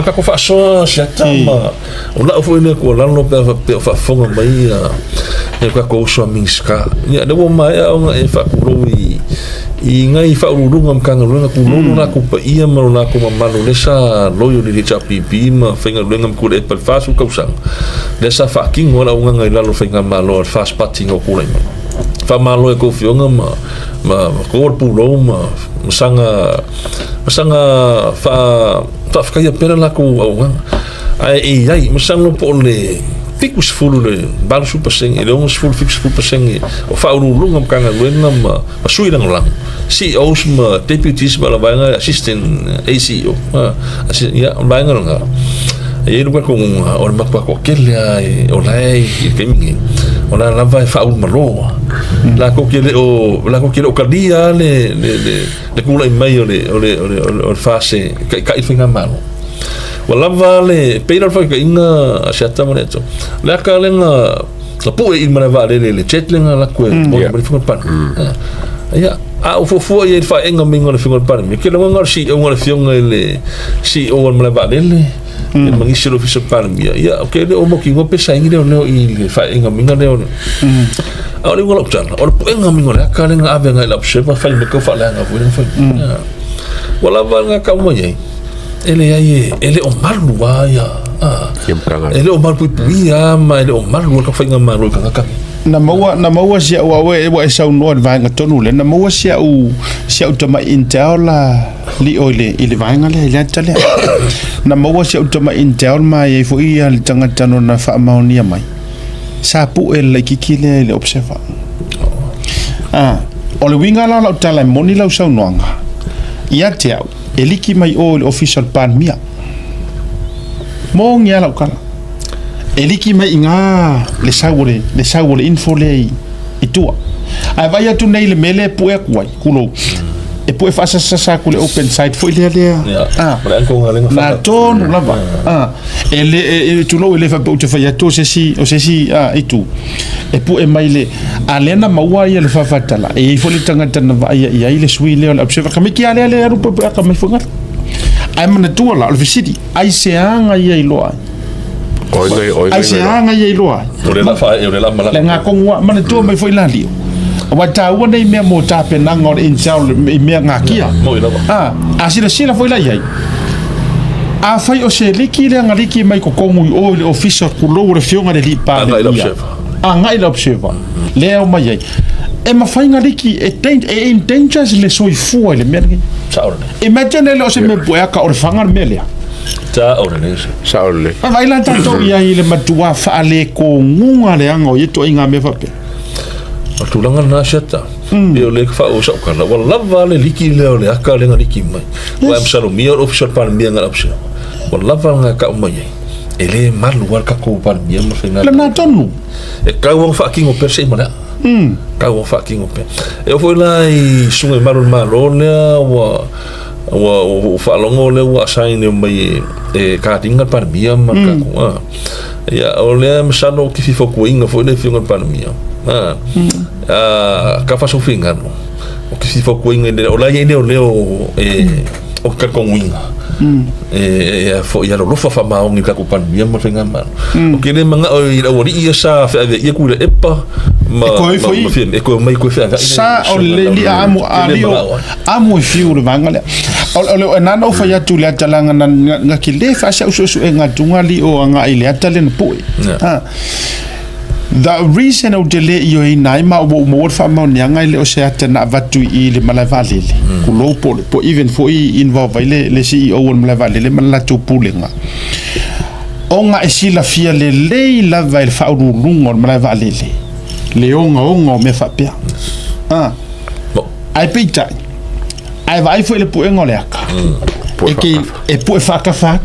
ka ko fa so sia tama o la fo ne ko la no pe fa fonga mai e ka ko so minska ya de wo mai o e fa ku i ngai fa urunga mkanga lunga ku lono na ku pa ia malu na ku malu le sa loyo li chapi bima fenga lunga ku e pa fasu ka usang le sa fa king wala unga ngai la lo fenga malo fast patting o ku lai fa malo e ko fionga ma ko pu lo ma sanga fa kaya pera la ku unga ai masang po le Fikus fulu le baru super sing ele ons fulu fikus super sing o fa urunga mkanga lunga ma sui lang si osma deputies bala banga assistant ACO ya banga nga e lu ko on ma ko kelia o lai ke mingi ona lava fa un malo la ko kele o kadia le kula mai o fase ka ifinga malo wala vale peira fa inga siata moneto la kalenga la pu in mana vale le chetlenga la ko mo finga pan ya a fofo e fa enga mingo le finga pan mi ke longa si o ngol fionga le si o mana vale le e mangi silo fiso pan mi ya okay le o mo ki ngo pesa ngi le i fa enga minga le a le ngol optan o enga mingo le kalenga ave nga la observa fa me ko fa la nga fa wala vanga ka mo ye ele o malu ya ele o malu puia ma ele o malu ka fainga malu ka na maua sia wa e sa no vanga tonu le na maua sia u tama intela li ole ile vanga le tale na maua sia tama intel mai fo ia le tanga tano na fa maonia mai sa pu ele kikile le observa o le winga la tala moni la sa noanga ia te Liki mai o le official pan mia mo ngia la kala Liki mai inga le saure info le itua ai vai atu nei le mele pu e kwai kulo e pu e fa sa ku le open site foi le na ton lava ele tu lo ele fa pu te fa ya to se si itu e pu e mai le alena maua ia le fa fatala e fo le tanga tana va ia ile sui le la observa ka miki ale ru pu ka mai fonga ai mana tu la le visiti ai se anga ia iloa ai se anga ia iloa o le fa e le mala le nga kongwa mana tu mai foi la lio wa tau nei me mo ta pe na ngor in chao me nga kia asila foi la ia a fai o se liki le nga liki mai ko kongu o le official ku lo re fionga le lipa ngai la observa leo mai e ma fai nga liki e dangerous le soi fu le mergi imagine le o se me boya ka o fanga melia saole vai la tanto ia ile matua fa le ko ngunga le anga o yeto inga me fa pe tulanga na shata eu le fa o sa kana wala vale liki le le aka le nga liki mai wa am salo mi official pan mi nga option wala vanga ka mai ele malu wal ka ko pan mi ma fina la na tonu e ka won fa kingo per se mana ka won fa kingo pe e foi lá e sunga malu le wa fa longo le wa sai ne mai e ka tinga pan mi ma ka ko ya ole am salo ki fi fo ko inga foi le fingo pan mi ka fa so finga no o ki fi fo ko inga le ola ye le o ka ko inga fo ya lo fa ma ngi ka ko pan mi ma finga ma o ke le manga o ira o ri sa fa ye ku le epa ma e ko mai ko fa sa o le li amu fiu le vanga le o na no fa ya tu le talanga nga ki le fa sa so nga tunga li o nga ile atalen pu the reason o dele yo inai ma mo fa ma nyanga ile o se atana vatu i le malavalele ku lo po even for involve le CEO o malavalele mala tu pulenga onga esila fia le la va il fa lungo malavalele le onga me fa pia ai pita ai vai foi le po engole aka e po fa ka fa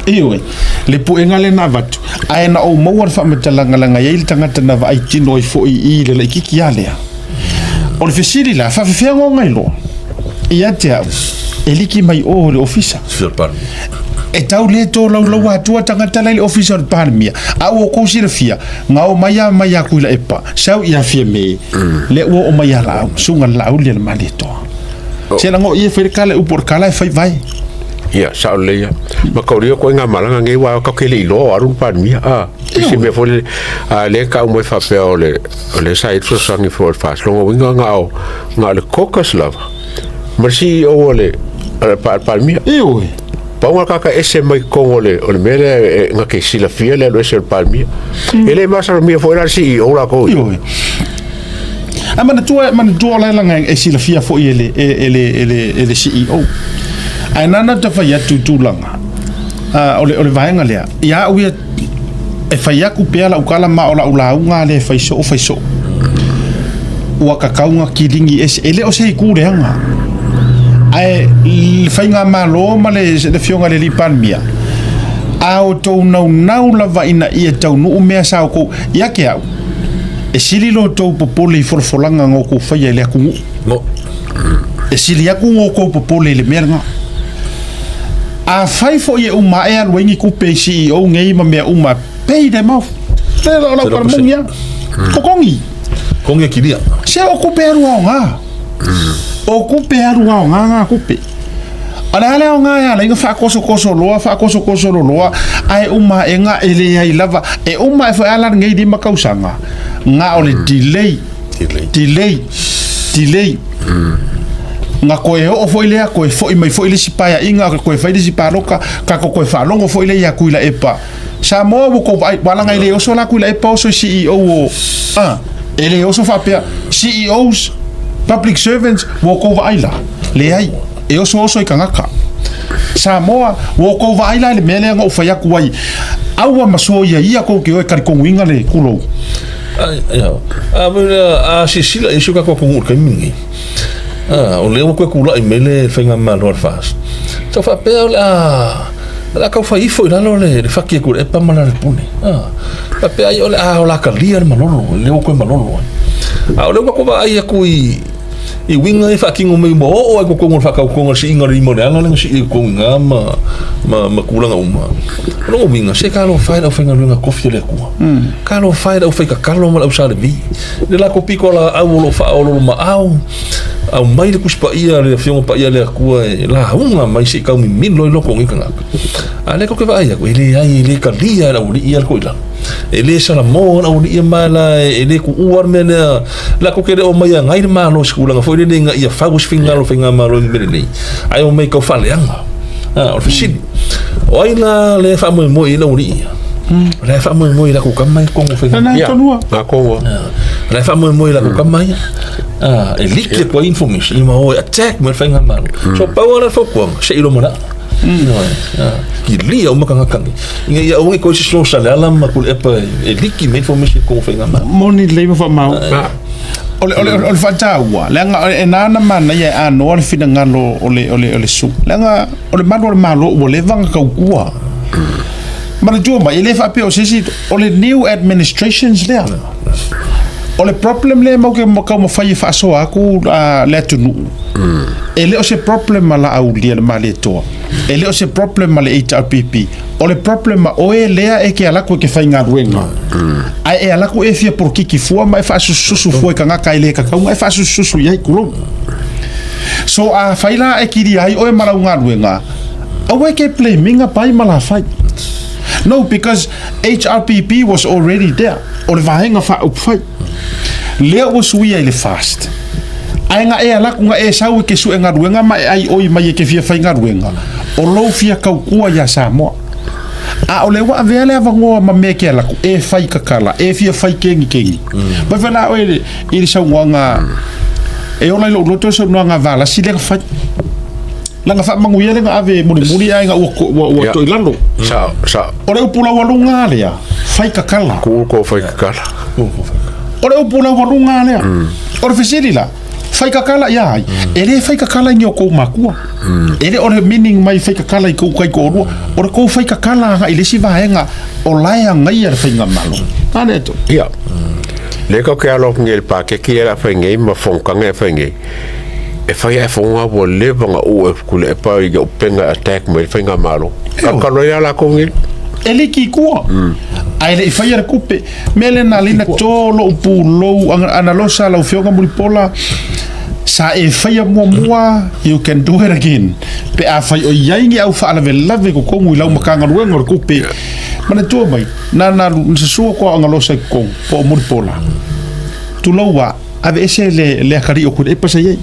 iwe le po engale na vatu ai na o mo fa metalanga langa ye il tanga tana vai tino fo i le kiki ale o le fisili la fa fa ngai lo ia te Liki mai o le ofisa e tau le to lau atua tangata le official palmia a o ko sira fia nga o maya kuila epa sau ia fia me le o maya la sunga la le malito se la ngo ia fer kala upor kala fai vai ia sa le ma ko rio ko nga malanga ngai wa ka ke le lo aru pan mi isi me fo le ka mo fa pe le sai tso sangi for fast lo winga nga le kokas lava marsi o le pa mi pa wa ka ese mai ko le mere nga ke sila fia le ese pa mi ele masa mi fo era si o la ko mana tua la nga e sila fia fo ele CEO ai nana te fai atu tūlanga ole vaenga lea ia uia e fai aku pea la ukala ma o la ulaunga le fai so ua kakaunga ki ringi ele o se iku reanga ai fai ngā malo ma le fionga le lipan mia au tau nau la vaina ia tau nuu mea sao ko ia ke au e sili lo tau popole i forfolanga ngō ko fai ele aku e sili aku ngō ko popole le mea ngā a fai fo ye uma e an wengi ku pe CEO ngei ma me uma pay them off le la par mungia ko kongi kilia se o ku pe ruwa nga ku pe ana le nga ya le fa koso loa ai uma e nga ele ai lava e uma e fa ala ngei di makausanga nga ole delay nga koe o foi lea koe foi mai foi le sipaya inga koe fai le siparoka ka koe fa longo foi le ya kuila epa sa mo ko wala ngai le oso la kuila epa oso CEO o ele oso fa pe CEOs public servants wo ko vaila le ai e oso i kangaka sa mo wo ko vaila le mele ngo fa ya kuai awa maso ia ko ke o kar ko winga le kulo sila e suka ko ngur kamingi o leo ko kula i mele fenga malo fast to fa pe la ka fa ifo la le fa ki ku e pa mala pune pa pe ai o la ka lia malolo leo ko malolo o leo ko va ai ku i winga e fa ki ngo me mo o ko ngo fa ka ko ngo si ngari mo le nga si ko nga ma kula nga uma no winga se ka lo fa fenga nga kofi le ku ka lo fa ka kalo ma usa le vi de la ko pikola au lo fa o lo ma au mai le kuspa ia le fionga pa ia le kua la unga mai se ka mi milo lo ko ngika ale ko ke vai ko ele ai le ka lia la uli ia ko ila ele sala mo na uli ia mala ele ku uar mena la ko ke o mai ngai ma no skula nga foi le nga ia fagus finga lo finga ma lo mele nei ai o mai ko fa le anga o fisi o ai la le fa mo ila uli le fa mo la ko kamai ko ngo finga na tonua na ko le fa mo la ko kamai e Liki ko information ima o attack mo fenga malo so power fo ko se ilo mona ki lia o makanga kangi inga ia o ko se slow sala ala ma ko e Liki me information ko fenga malo moni le mo fa mau ole fa tawa lenga enana mana ia ano ole fina ngalo ole su lenga ole malo ole vanga ka kua mana joma ele fa pe o sisi ole new administrations there ole problem le mo ke mo ka mo fai fa so aku le tunu ele o se problem mala au le male to ele o se problem mala HRPP ole problem o ele e ke ala ko ke fai nga ruenga ai e ala ko e fia por ki fua mai fa susu foi kanga kai le ka ka mai fa susu yai kulo so a faila e kiri ai o e mala nga ruenga o e ke play minga pai mala fai no because HRPP was already there ole vahenga fa up fai leo was we ile fast ai nga e ala nga e sau ke su nga ruenga mai ai oi mai ke fia fai nga ruenga o lo fia kau kua ya Samoa a ole wa vele avango ma me ke ala e fai kakala e fia fai kengi ba vela o ile sa nga e ona lo to so nga vala si le fai langa fa manguia le nga ave muri ai nga o to ilalo sa ore upula walunga le ya fai kakala ko fai kakala ore upula walunga le ore fisilila fai kakala ya ele fai kakala ngi ko makua ele ore meaning mai fai kakala ko kai ko ore ko fai kakala nga ile si vaenga o laia ngai ar fai ngamalo aneto ya le ko ke alo ngel pa ke ki era fai ngai ma fonka ngai fai ngai e fai e fonga wo levanga o e kule e pa i penga attack mai fai ngamalo ka lo ya la ko ngi ele ki ko ai le fai ar kupe mele na lina tolo pulo ana lo sala o fionga muri pola sa e faya mua you can do it again pe a fai o yaingi au fa lave ko kongu lau makanga ruenga ngor kupe mana tua mai na sesua ko ngalo sai ko po murpola tu lawa ave ese le kari o ku e pasa ye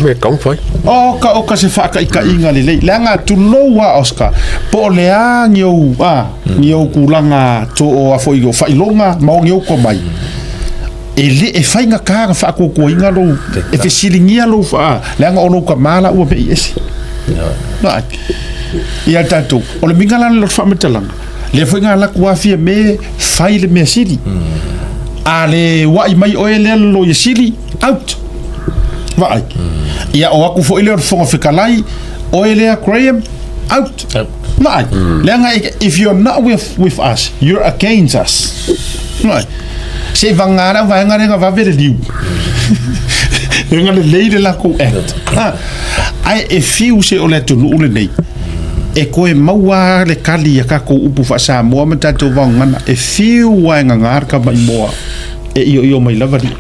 me kong foi o ka se fa ka inga le nga tu lawa Oscar po le ngio kulanga to o afo i fa ilonga ma ngio ko mai ele e fai nga ka fa ko inga lo e fe silingia lo fa le nga ono ka mala u be ese na ia tatu o le mingala lo fa metalanga le foi nga la kwa fie me fai le me sili ale wa mai o ele lo ye sili out vai ia o aku fo ele fo fikalai o ele Graham out vai le nga if you're not with us you're against us vai se vangara vai nga va vere liu nga le leide la ko ai e fiu se o le tunu le nei e koe maua le kali a kako upu fa sa moa mata to vang mana e fiu wa nga ngar ka mai moa e io mai lavadi